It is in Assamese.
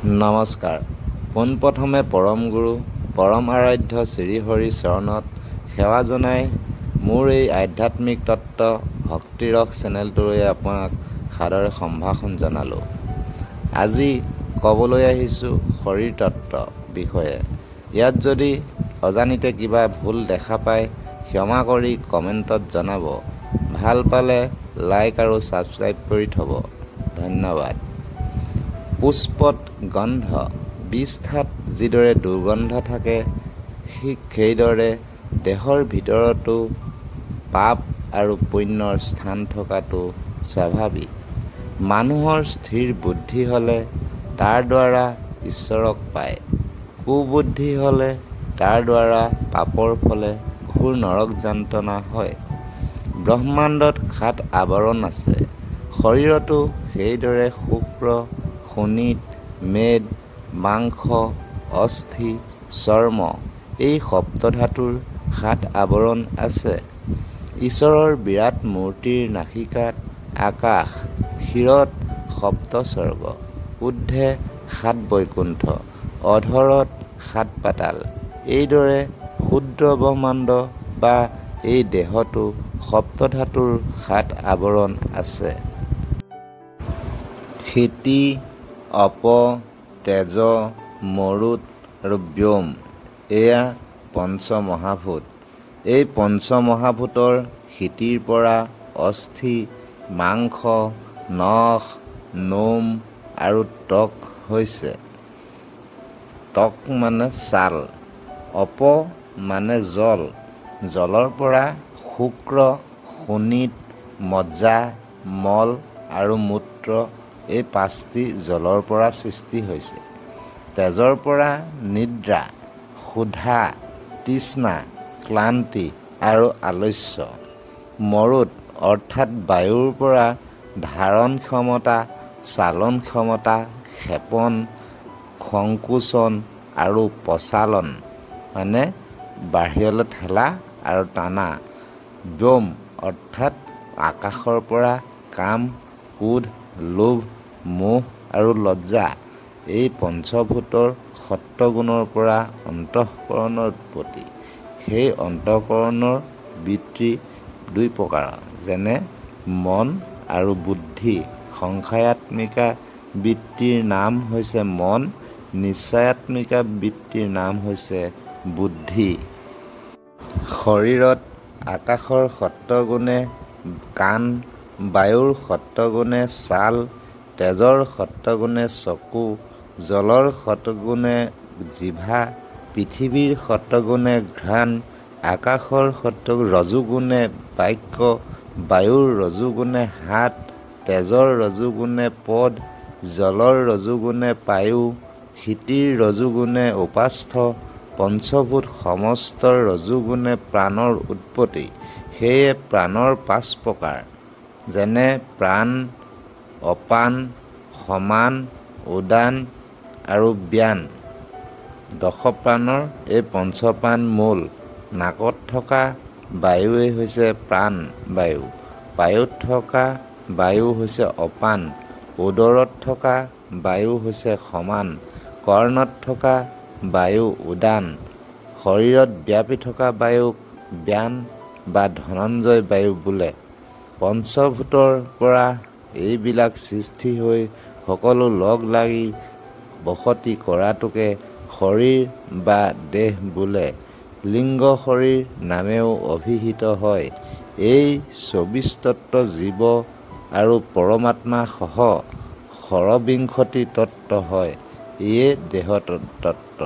নমস্কাৰ। পোনপ্ৰথমে পৰম গুৰু পৰম আৰাধ্য শ্ৰীহৰি চৰণত সেৱা জনাই মোৰ এই আধ্যাত্মিক তত্ত্ব ভক্তিৰস চেনেলটোলৈ আপোনাক সাদৰে সম্ভাষণ জনালোঁ। আজি ক'বলৈ আহিছোঁ শৰীৰ তত্ত্ব বিষয়ে। ইয়াত যদি অজানিতে কিবা ভুল দেখা পায় ক্ষমা কৰি কমেণ্টত জনাব। ভাল পালে লাইক আৰু ছাবস্ক্ৰাইব কৰি থ'ব। ধন্যবাদ। পুষ্পত গন্ধ, বিষ্ঠাত যিদৰে দুৰ্গন্ধ থাকে, ঠিক সেইদৰে দেহৰ ভিতৰতো পাপ আৰু পুণ্যৰ স্থান থকাটো স্বাভাৱিক। মানুহৰ স্থিৰ বুদ্ধি হ'লে তাৰ দ্বাৰা ঈশ্বৰক পায়, কুবুদ্ধি হ'লে তাৰ দ্বাৰা পাপৰ ফলে ঘোৰ নৰক যাতনা হয়। ব্ৰহ্মাণ্ডত 7 আৱৰণ আছে। শৰীৰতো সেইদৰে শুক্ৰ, শোণিত, মেদ, মাংস, অস্থি, চৰ্ম এই সপ্তধাতুৰ 7 আৱৰণ আছে। ঈশ্বৰৰ বিৰাট মূৰ্তিৰ নাসিকাত আকাশ, শিৰত সপ্তস্বৰ্গ, ঊৰ্ধ্বে 7 বৈকুণ্ঠ, অধৰত 7 পাতাল। এইদৰে ক্ষুদ্ৰ ব্ৰহ্মাণ্ড বা এই দেহতো সপ্তধাতুৰ 7 আৱৰণ আছে। ক্ষিতি, অপ, তেজ, মৰুত আৰু ব্যোম এয়া পঞ্চমহাভূত। এই পঞ্চমহাভূতৰ ক্ষিতিৰ পৰা অস্থি, মাংস, নখ, নোম আৰু ত্বক হৈছে। ত্বক মানে ছাল। অপ মানে জল। জলৰ পৰা শুক্ৰ, শোণিত, মজ্জা, মল আৰু মূত্ৰ এই 5টি জলৰ পৰা সৃষ্টি হৈছে। তেজৰ পৰা নিদ্ৰা, ক্ষুধা, তৃষ্ণা, ক্লান্তি আৰু আলস্য। মৰুত অৰ্থাৎ বায়ুৰ পৰা ধাৰণ ক্ষমতা, চালন ক্ষমতা, ক্ষেপণ, সংকোচন আৰু প্ৰচালন মানে বাহিৰলৈ ঠেলা আৰু টানা। ব্যোম অৰ্থাৎ আকাশৰ পৰা কাম, ক্ৰোধ, লোভ, মোহ আৰু লজ্জা। এই পঞ্চভূতৰ সত্ত্বগুণৰ পৰা অন্তঃকৰণৰ উৎপত্তি। সেই অন্তঃকৰণৰ বৃত্তি 2 প্ৰকাৰৰ, যেনে মন আৰু বুদ্ধি। সংশয়াত্মিকা বৃত্তিৰ নাম হৈছে মন, নিশ্চয়াত্মিকা বৃত্তিৰ নাম হৈছে বুদ্ধি। শৰীৰত আকাশৰ সত্ত্বগুণে কাণ, বায়ুৰ সত্ত্বগুণে ছাল, তেজৰ সত্ত্বগুণে চকু, জলৰ সত্ত্বগুণে জিভা, পৃথিৱীৰ সত্ত্বগুণে ঘ্ৰাণ, আকাশৰ ৰজোগুণে বাক্য, বায়ুৰ ৰজোগুণে হাত, তেজৰ ৰজোগুণে পদ, জলৰ ৰজোগুণে পায়ু, ক্ষিতিৰ ৰজোগুণে উপাস্থ। পঞ্চভূত সমস্তৰ ৰজোগুণে প্ৰাণৰ উৎপত্তি। সেয়ে প্ৰাণৰ 5 প্ৰকাৰ, যেনে প্ৰাণ, অপান, সমান, উদান আৰু ব্যান। দশপ্ৰাণৰ এই পঞ্চপ্ৰাণ মূল। নাকত থকা বায়ুৱেই হৈছে প্ৰাণ বায়ু, পায়ুত থকা বায়ু হৈছে অপান, উদৰত থকা বায়ু হৈছে সমান, কৰ্ণত থকা বায়ু উদান, শৰীৰত ব্যাপি থকা বায়ুক ব্যান বা ধনঞ্জয় বায়ু বোলে। পঞ্চভূতৰ পৰা এইবিলাক সৃষ্টি হৈ সকলো লগ লাগি বসতি কৰাটোকে শৰীৰ বা দেহ বোলে। লিংগ শৰীৰ নামেও অভিহিত হয়। এই 24 তত্ত্ব জীৱ আৰু পৰমাত্মা সহ ষড়বিংশতি তত্ত্ব হয়। ইয়ে দেহ তত্ত্ব।